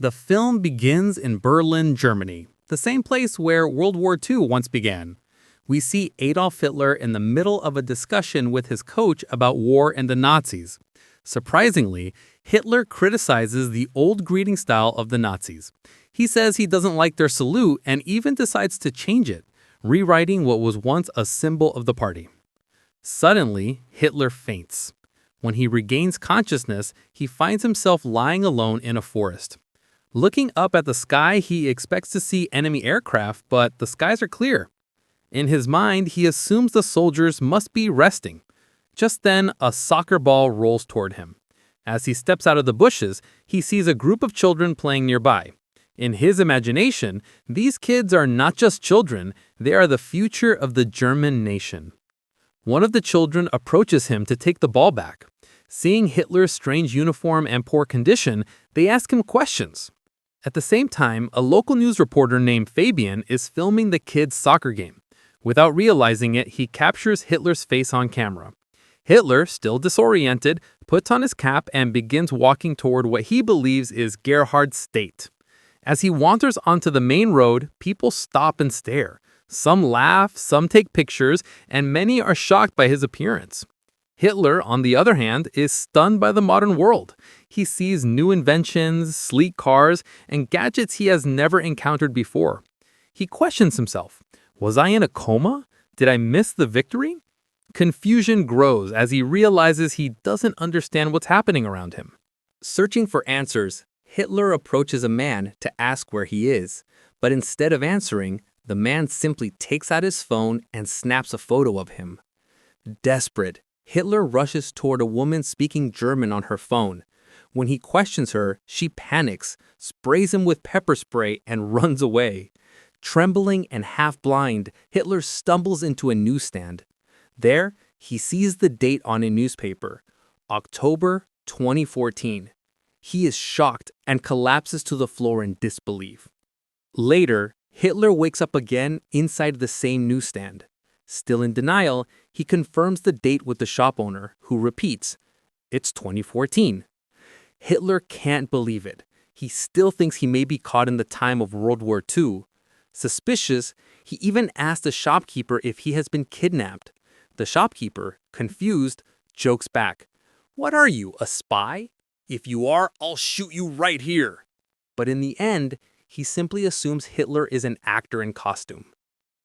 The film begins in Berlin, Germany, the same place where World War II once began. We see Adolf Hitler in the middle of a discussion with his coach about war and the Nazis. Surprisingly, Hitler criticizes the old greeting style of the Nazis. He says he doesn't like their salute and even decides to change it, rewriting what was once a symbol of the party. Suddenly, Hitler faints. When he regains consciousness, he finds himself lying alone in a forest. Looking up at the sky, he expects to see enemy aircraft, but the skies are clear. In his mind, he assumes the soldiers must be resting. Just then, a soccer ball rolls toward him. As he steps out of the bushes, he sees a group of children playing nearby. In his imagination, these kids are not just children, they are the future of the German nation. One of the children approaches him to take the ball back. Seeing Hitler's strange uniform and poor condition, they ask him questions. At the same time, a local news reporter named Fabian is filming the kids' soccer game. Without realizing it, he captures Hitler's face on camera. Hitler, still disoriented, puts on his cap and begins walking toward what he believes is Gerhard's state. As he wanders onto the main road, people stop and stare. Some laugh, some take pictures, and many are shocked by his appearance. Hitler, on the other hand, is stunned by the modern world. He sees new inventions, sleek cars, and gadgets he has never encountered before. He questions himself. Was I in a coma? Did I miss the victory? Confusion grows as he realizes he doesn't understand what's happening around him. Searching for answers, Hitler approaches a man to ask where he is. But instead of answering, the man simply takes out his phone and snaps a photo of him. Desperate, Hitler rushes toward a woman speaking German on her phone. When he questions her, she panics, sprays him with pepper spray, and runs away. Trembling and half-blind, Hitler stumbles into a newsstand. There, he sees the date on a newspaper, October 2014. He is shocked and collapses to the floor in disbelief. Later, Hitler wakes up again inside the same newsstand. Still in denial, he confirms the date with the shop owner, who repeats, "It's 2014. Hitler can't believe it. He still thinks he may be caught in the time of World War II. Suspicious, he even asks the shopkeeper if he has been kidnapped. The shopkeeper, confused, jokes back, "What are you, a spy? If you are, I'll shoot you right here." But in the end, he simply assumes Hitler is an actor in costume.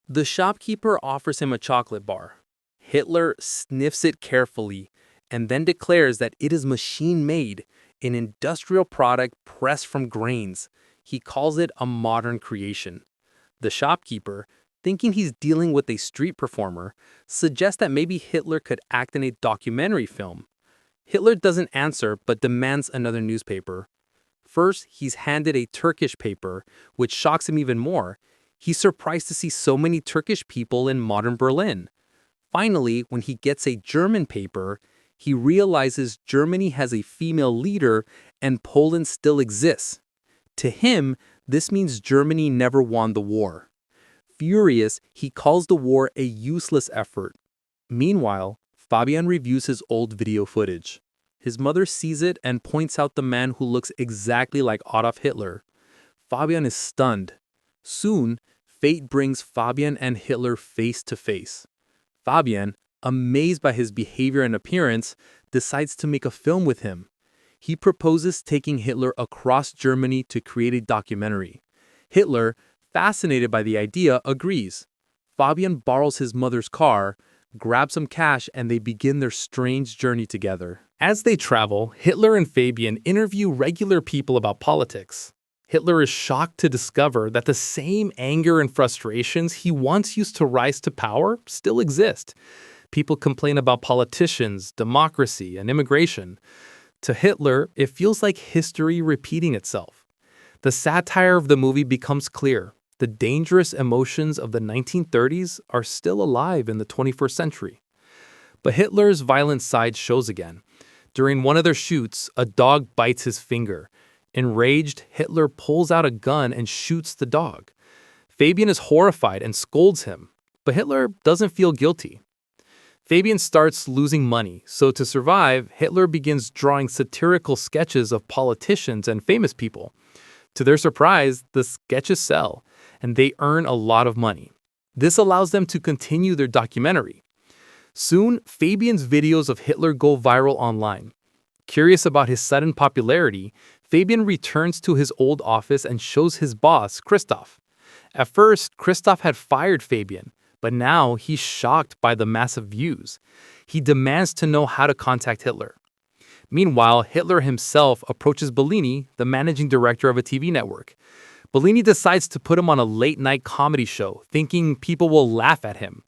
The shopkeeper offers him a chocolate bar. Hitler sniffs it carefully and then declares that it is machine-made, an industrial product pressed from grains. He calls it a modern creation. The shopkeeper, thinking he's dealing with a street performer, suggests that maybe Hitler could act in a documentary film. Hitler doesn't answer but demands another newspaper. First, he's handed a Turkish paper, which shocks him even more. He's surprised to see so many Turkish people in modern Berlin. Finally, when he gets a German paper, he realizes Germany has a female leader and Poland still exists. To him, this means Germany never won the war. Furious, he calls the war a useless effort. Meanwhile, Fabian reviews his old video footage. His mother sees it and points out the man who looks exactly like Adolf Hitler. Fabian is stunned. Soon, fate brings Fabian and Hitler face to face. Fabian, amazed by his behavior and appearance, decides to make a film with him. He proposes taking Hitler across Germany to create a documentary. Hitler, fascinated by the idea, agrees. Fabian borrows his mother's car, grabs some cash, and they begin their strange journey together. As they travel, Hitler and Fabian interview regular people about politics. Hitler is shocked to discover that the same anger and frustrations he once used to rise to power still exist. People complain about politicians, democracy, and immigration. To Hitler, it feels like history repeating itself. The satire of the movie becomes clear. The dangerous emotions of the 1930s are still alive in the 21st century. But Hitler's violent side shows again. During one of their shoots, a dog bites his finger. Enraged, Hitler pulls out a gun and shoots the dog. Fabian is horrified and scolds him, but Hitler doesn't feel guilty. Fabian starts losing money, so to survive, Hitler begins drawing satirical sketches of politicians and famous people. To their surprise, the sketches sell, and they earn a lot of money. This allows them to continue their documentary. Soon, Fabian's videos of Hitler go viral online. Curious about his sudden popularity, Fabian returns to his old office and shows his boss, Christoph. At first, Christoph had fired Fabian, but now he's shocked by the massive views. He demands to know how to contact Hitler. Meanwhile, Hitler himself approaches Bellini, the managing director of a TV network. Bellini decides to put him on a late-night comedy show, thinking people will laugh at him.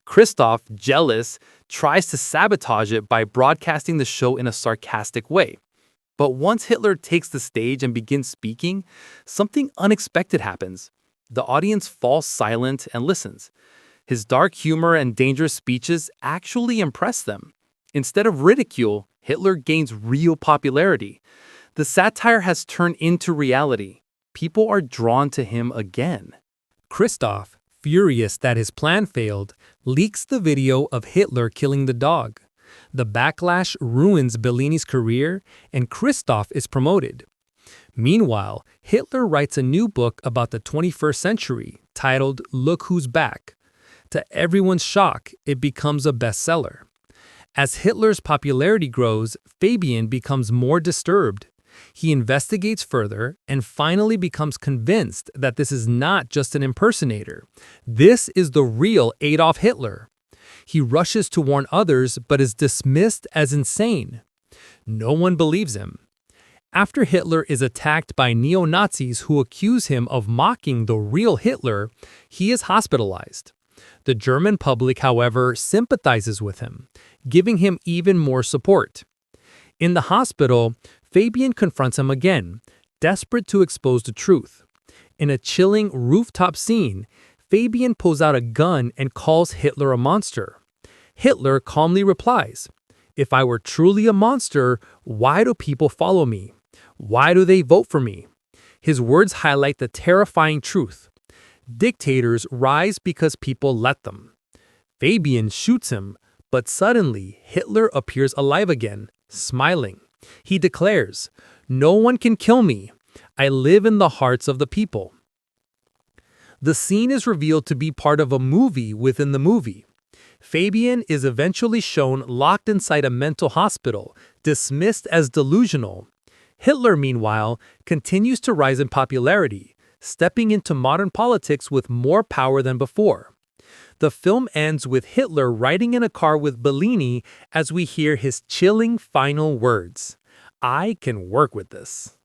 Christoph, jealous, tries to sabotage it by broadcasting the show in a sarcastic way. But once Hitler takes the stage and begins speaking, something unexpected happens. The audience falls silent and listens. His dark humor and dangerous speeches actually impress them. Instead of ridicule, Hitler gains real popularity. The satire has turned into reality. People are drawn to him again. Christoph, furious that his plan failed, leaks the video of Hitler killing the dog. The backlash ruins Bellini's career, and Christoph is promoted. Meanwhile, Hitler writes a new book about the 21st century, titled Look Who's Back. To everyone's shock, it becomes a bestseller. As Hitler's popularity grows, Fabian becomes more disturbed. He investigates further and finally becomes convinced that this is not just an impersonator. This is the real Adolf Hitler. He rushes to warn others but is dismissed as insane. No one believes him. After Hitler is attacked by neo-Nazis who accuse him of mocking the real Hitler, he is hospitalized. The German public, however, sympathizes with him, giving him even more support. In the hospital, Fabian confronts him again, desperate to expose the truth. In a chilling rooftop scene, Fabian pulls out a gun and calls Hitler a monster. Hitler calmly replies, "If I were truly a monster, why do people follow me? Why do they vote for me?" His words highlight the terrifying truth. Dictators rise because people let them. Fabian shoots him, but suddenly Hitler appears alive again, smiling. He declares, "No one can kill me. I live in the hearts of the people." The scene is revealed to be part of a movie within the movie. Fabian is eventually shown locked inside a mental hospital, dismissed as delusional. Hitler, meanwhile, continues to rise in popularity, stepping into modern politics with more power than before. The film ends with Hitler riding in a car with Bellini as we hear his chilling final words, "I can work with this."